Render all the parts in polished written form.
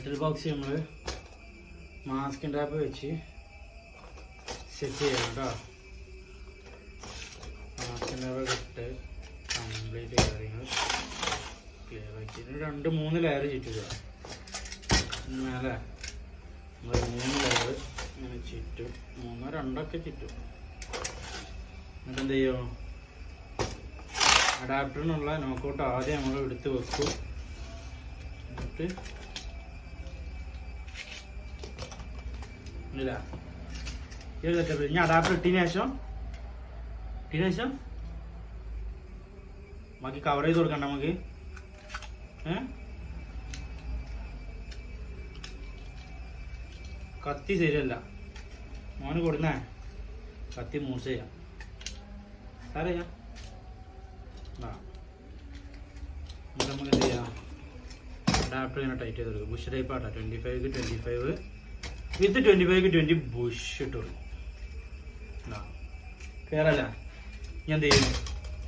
Metal box നമ്മൾ മാസ്കിൻ്റെ tap വെച്ച് set ചെയ്യണം കേട്ടോ. മാസ്കിൻ്റെ ടാപ്പ് ഇട്ട് കംപ്ലീറ്റ് കാര്യങ്ങൾ ക്ലിയർ ആക്കി 2-3 ലെയർ ചുറ്റുക. മേലെ നമ്മൾ 3 ലെയർ ഇങ്ങനെ ചുറ്റും, 3-2 ചുറ്റും. എന്നിട്ട് എന്ത് ചെയ്യും, അഡാപ്റ്ററിനുള്ള നോക്കൗട്ട് ആദ്യം നമ്മൾ എടുത്ത് വെക്കും. എന്നിട്ട് ഇല്ല ഇനി അഡാപ്റ്റർ ഇട്ടതിന് ശേഷം ബാക്കി കവർ ചെയ്ത് കൊടുക്കണ്ട നമുക്ക്. കത്തി ശരിയല്ല മോന് കൊടുന്നേ, കത്തി മൂസ് ചെയ്യാം സാറേ. നമുക്ക് എന്ത് ചെയ്യാം, അഡാപ്റ്റർ ഇങ്ങനെ ടൈറ്റ് ചെയ്ത് കൊടുക്കും. ബുഷ് ടൈപ്പ് ആട്ടാ, 25-25 വിത്ത് 25-20 ബുഷ് ഇട്ട് കൊടുക്കും. കയറല്ല. ഞാൻ എന്ത് ചെയ്യും,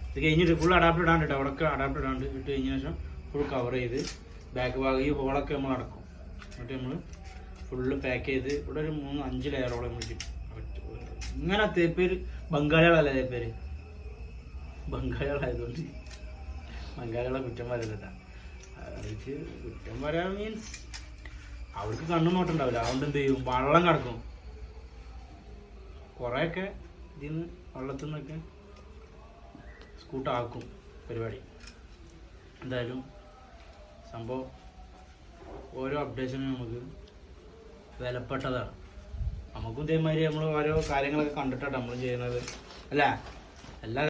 ഇത് കഴിഞ്ഞിട്ട് ഫുൾ അഡാപ്റ്റർ ഇടാണ്ട് കേട്ടോ. അവിടെ അഡാപ്റ്റർ ഇടാണ്ട് ഇട്ട് കഴിഞ്ഞ ശേഷം ഫുൾ കവർ ചെയ്ത് ബാക്ക് ഭാഗം ഈ ഹോളൊക്കെ നമ്മൾ അടക്കും. എന്നിട്ട് നമ്മൾ ഫുള്ള് പാക്ക് ചെയ്ത് ഇവിടെ ഒരു 3-5 ലെയറോളം നമ്മൾ ചുറ്റും. ഇങ്ങനെ തേപ്പേര് ബംഗാളികളല്ല, തേപ്പേര് ബംഗാളികളായതുകൊണ്ട് ബംഗാളികളെ കുറ്റം പറയല്ല. അവർക്ക് കുറ്റം പറയാൻ മീൻസ് അവർക്ക് കണ്ണു നോട്ടുണ്ടാവില്ല. അതുകൊണ്ട് എന്ത് ചെയ്യും, വെള്ളം കിടക്കും. കുറേയൊക്കെ ഇതിൽ നിന്ന് വെള്ളത്തിൽ നിന്നൊക്കെ സ്കൂട്ടാക്കും പരിപാടി. എന്തായാലും സംഭവം ഓരോ അപ്ഡേഷനും നമുക്ക് വിലപ്പെട്ടതാണ്. നമുക്കും ഇതേമാതിരി നമ്മൾ ഓരോ കാര്യങ്ങളൊക്കെ കണ്ടിട്ടാണ് നമ്മൾ ചെയ്യുന്നത് അല്ലേ. എല്ലാ